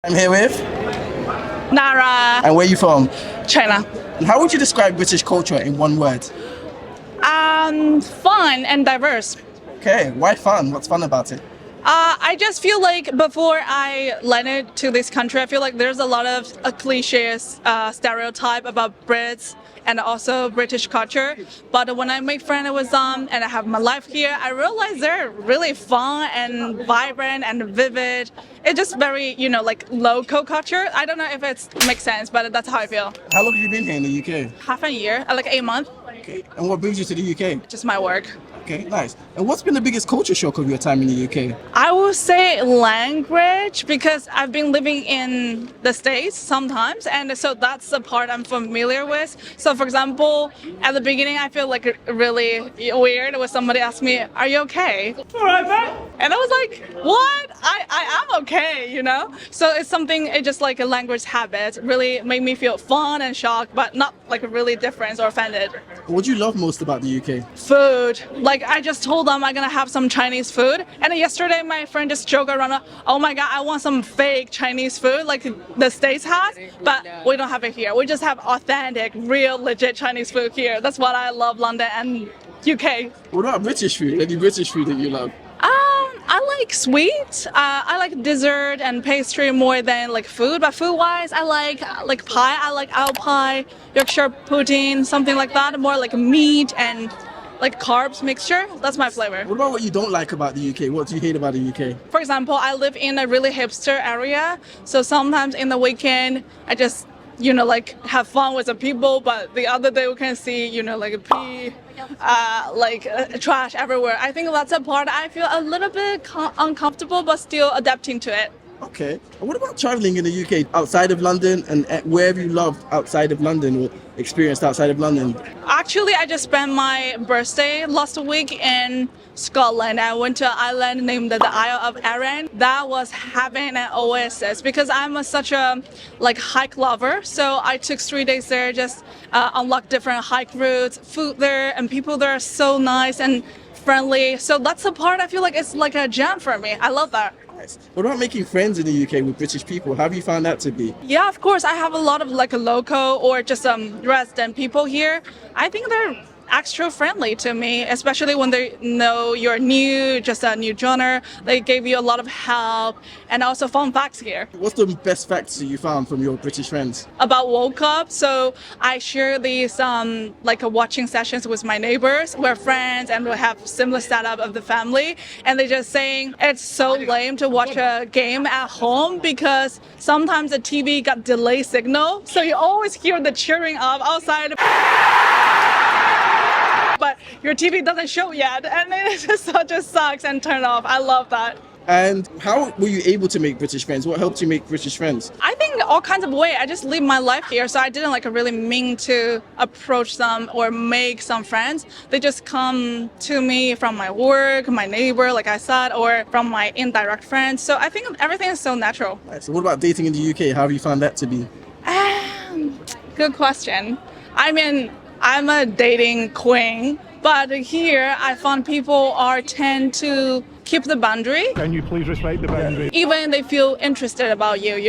I'm here with. Nara, And where are you from? China. And how would you describe British culture in one word? Fun and diverse. Okay, why fun? What's fun about it? I just feel like before I landed to this country, I feel like there's a lot of cliches, stereotype about Brits and also British culture. But when I make friends with them and I have my life here, I realize they're really fun and vibrant and vivid. It's just very, like local culture. I don't know if it makes sense, but that's how I feel. How long have you been here in the UK? Half a year, like 8 months, Okay, and what brings you to the UK? just my work. Okay, nice. And what's been the biggest culture shock of your time in the UK? I would say language because I've been living in the States sometimes, and so that's the part I'm familiar with. So, for example, at the beginning, I feel like really weird when somebody asks me, "Are you okay?" All right, man. And I was like, "What? I am okay." So it's something. It's just like a language habit. Really made me feel fun and shocked, but not like really different or offended. What do you love most about the UK? Food. Like I just told them I'm gonna have some Chinese food, and yesterday my friend just joked around, "Oh my god, I want some fake Chinese food like the States has, but we don't have it here. We just have authentic, real, legit Chinese food here." That's what I love London and UK. What about British food? Any British food that you love? I like sweet. I like dessert and pastry more than like food. But food-wise, I like pie. I like apple pie, Yorkshire pudding, something like that. More like meat and like carbs mixture. That's my flavor. What about what you don't like about the UK? What do you hate about the UK? For example, I live in a really hipster area, so sometimes in the weekend I just like have fun with the people, but the other day we can see like pee, trash everywhere. I think that's a part I feel a little bit uncomfortable, but still adapting to it. Okay. And what about traveling in the UK outside of London and wherever you loved outside of London or experienced outside of London? Actually, I just spent my birthday last week in Scotland. I went to an island named the Isle of Arran. That was heaven and oasis because I'm such a hike lover. So I took 3 days there, just unlocked different hike routes, food there, and people there are so nice and friendly. So that's the part I feel like it's like a gem for me. I love that. Nice. What about making friends in the UK with British people? How have you found that to be? Yeah, of course. I have a lot of a local or just resident people here. I think they're extra friendly to me, especially when they know you're new, just a new joiner. They gave you a lot of help and also fun facts here What's the best facts that you found from your British friends? about World Cup. So I share these watching sessions with my neighbors. We're friends and we have similar setup of the family. And they're just saying it's so lame to watch a game at home because sometimes the TV got delay signal. So you always hear the cheering of outside. But your TV doesn't show yet, and it just sucks and turn off. I love that. And how were you able to make British friends? What helped you make British friends? I think all kinds of way. I just live my life here, so I didn't really mean to approach them or make some friends. They just come to me from my work, my neighbor, like I said, or from my indirect friends. So I think everything is so natural. Right, so what about dating in the UK? How have you found that to be? Good question. I mean, I'm a dating queen, but here I found people tend to keep the boundary. Can you please respect the boundary? Even they feel interested about you,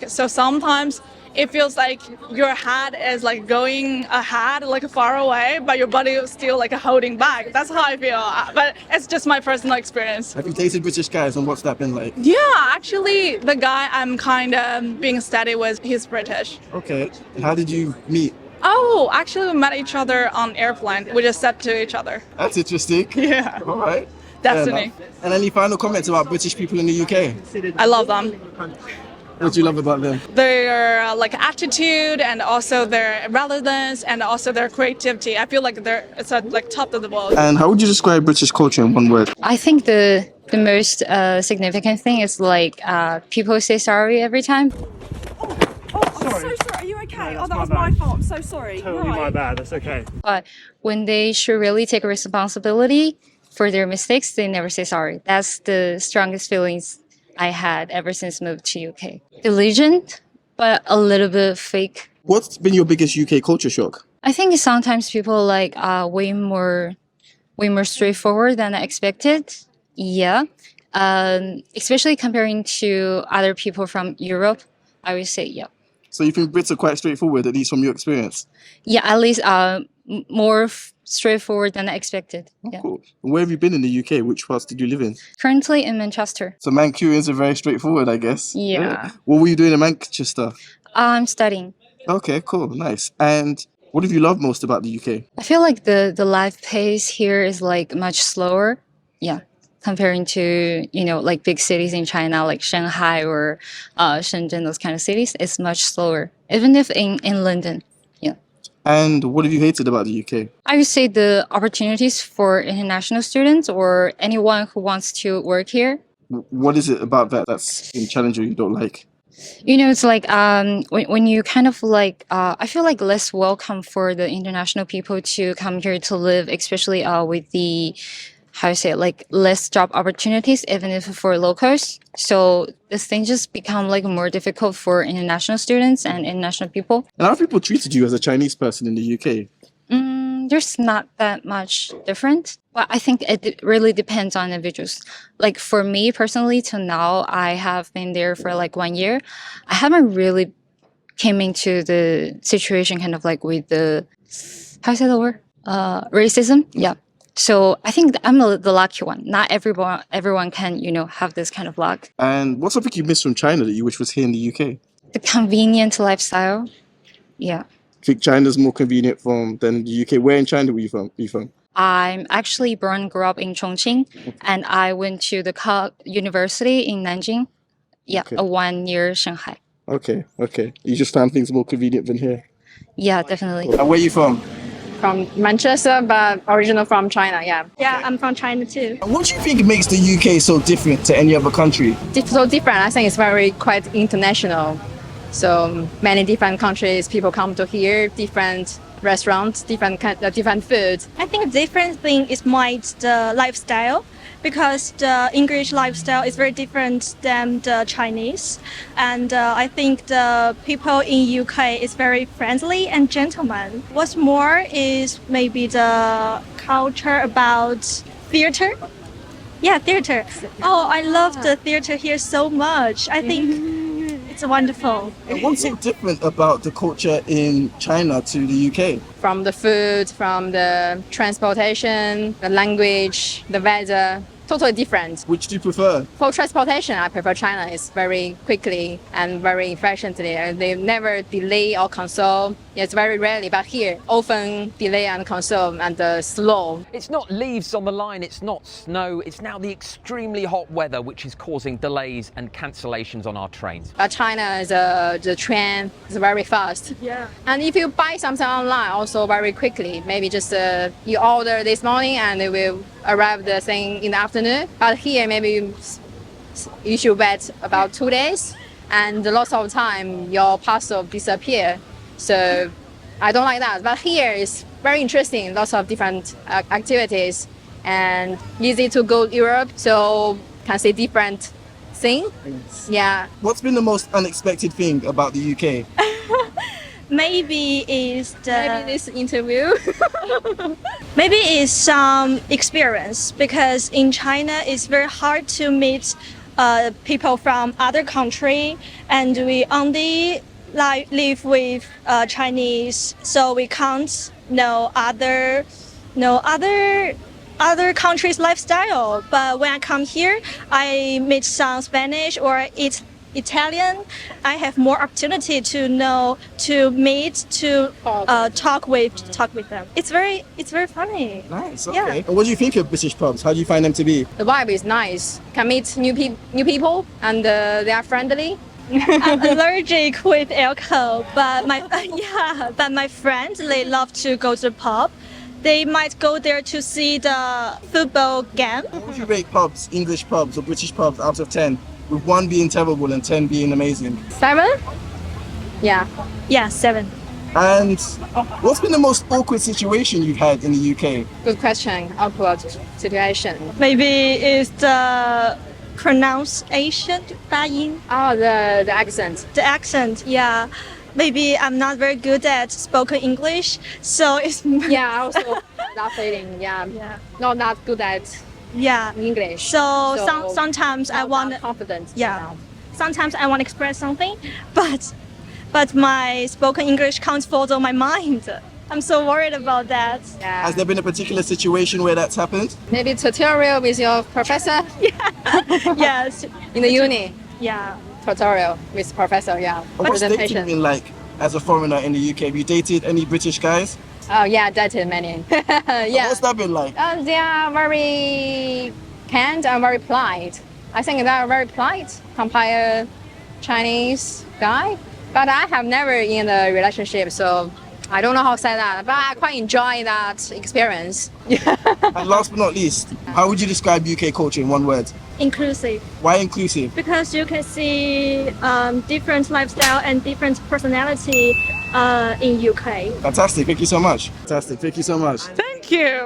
so sometimes it feels like your head is going ahead, far away, but your body is still holding back. That's how I feel, but it's just my personal experience. Have you dated British guys and what's that been like? Yeah, actually the guy I'm kind of being steady with, he's British. Okay. And how did you meet? Oh, actually we met each other on airplane. We just said to each other. That's interesting. Yeah. All right. Destiny. Fair enough. And any final comments about British people in the UK? I love them. What do you love about them? Their attitude and also their relevance and also their creativity. I feel like it's top of the world. And how would you describe British culture in one word? I think the most significant thing is people say sorry every time. I'm so sorry. Are you okay? Oh, that was my fault. I'm so sorry. Totally my bad. That's okay. But when they should really take responsibility for their mistakes, they never say sorry. That's the strongest feelings I had ever since moved to UK. Diligent, but a little bit fake. What's been your biggest UK culture shock? I think sometimes people way more straightforward than I expected. Yeah. Especially comparing to other people from Europe, I would say, yeah. So you think Brits are quite straightforward, at least from your experience? Yeah, at least more straightforward than I expected. Yeah. Cool. And where have you been in the UK? Which parts did you live in? Currently in Manchester. So Mancunians are very straightforward, I guess. Yeah. What were you doing in Manchester? I'm studying. Okay, cool, nice. And what have you loved most about the UK? I feel like the life pace here is like much slower. Yeah. Comparing to, like big cities in China, like Shanghai or Shenzhen, those kind of cities, it's much slower. Even if in London. Yeah. And what have you hated about the UK? I would say the opportunities for international students or anyone who wants to work here. What is it about that that's in Challenger you don't like? It's like when you kind of like I feel like less welcome for the international people to come here to live, especially with the how you say it, like less job opportunities, even if for locals. So this thing just become like more difficult for international students and international people. And how have people treated you as a Chinese person in the UK? There's not that much different, but I think it really depends on individuals. Like for me personally, till now, I have been there for like 1 year. I haven't really came into the situation kind of like with the, how you say the word? Racism. Yeah. So I think I'm the lucky one. Not everyone can, have this kind of luck. And what's something you miss from China that you wish was here in the UK? The convenient lifestyle. Yeah. I think China's more convenient than the UK. Where in China were you from? I'm actually grew up in Chongqing, and I went to the university in Nanjing. Yeah, Okay. 1 year Shanghai. Okay. You just found things more convenient than here. Yeah, definitely. And where are you from? From Manchester, but original from China, yeah. Yeah, I'm from China too. And what do you think makes the UK so different to any other country? So different, I think it's quite international. So many different countries, people come to here, different restaurants, different food. I think the different thing is the lifestyle, because the English lifestyle is very different than the Chinese, and I think the people in UK is very friendly and gentleman. What's more is maybe the culture about theater. Yeah, theater. Oh, I love the theater here so much. I think it's wonderful. And what's so different about the culture in China to the UK? From the food, from the transportation, the language, the weather, totally different. Which do you prefer? For transportation, I prefer China. It's very quickly and very efficiently. They never delay or cancel. It's very rarely, but here, often delay and cancel and slow. It's not leaves on the line, it's not snow, it's now the extremely hot weather which is causing delays and cancellations on our trains. But China, the train is very fast. Yeah. And if you buy something online, also very quickly, maybe just you order this morning and it will arrive the thing in the afternoon. But here, maybe you should wait about 2 days, and lots of time your parcel disappear. So I don't like that. But here is very interesting, lots of different activities, and easy to go to Europe, so can see different thing. Yeah. What's been the most unexpected thing about the UK? Maybe is Maybe this interview. maybe it's some experience, because in China it's very hard to meet people from other country, and we only live with Chinese, so we can't know other countries' lifestyle. But when I come here, I meet some Spanish or Italian. I have more opportunity to know, to meet, to talk with them. It's very funny. Nice, okay. Yeah. And what do you think of British pubs? How do you find them to be? The vibe is nice. Can meet new people, and they are friendly. I'm allergic with alcohol, but my friends, they love to go to the pub. They might go there to see the football game. What would you rate pubs, English pubs or British pubs out of 10? With 1 being terrible and 10 being amazing. 7? Yeah. Yeah, 7. And what's been the most awkward situation you've had in the UK? Good question. Awkward situation. Maybe it's the pronunciation, 发音. Oh, the accent. The accent, yeah. Maybe I'm not very good at spoken English, so it's Yeah, I also that feeling. Yeah. Yeah. Not good at Yeah. English. So, sometimes I not want that confident. yeah. now. Sometimes I want to express something, but my spoken English can't follow my mind. I'm so worried about that. Yeah. Has there been a particular situation where that's happened? Maybe tutorial with your professor Yes. in the uni. Yeah. Tutorial with professor. Yeah. What's dating Presentation. been like as a foreigner in the UK? Have you dated any British guys? Oh yeah, dated many. Yeah. What's that been like? They are very kind and very polite. I think they are very polite compared Chinese guy. But I have never in a relationship, so I don't know how to say that. But I quite enjoy that experience. And last but not least, how would you describe UK culture in one word? Inclusive. Why inclusive? Because you can see different lifestyle and different personality in UK. Fantastic. Thank you so much. Fantastic. Thank you so much. Thank you.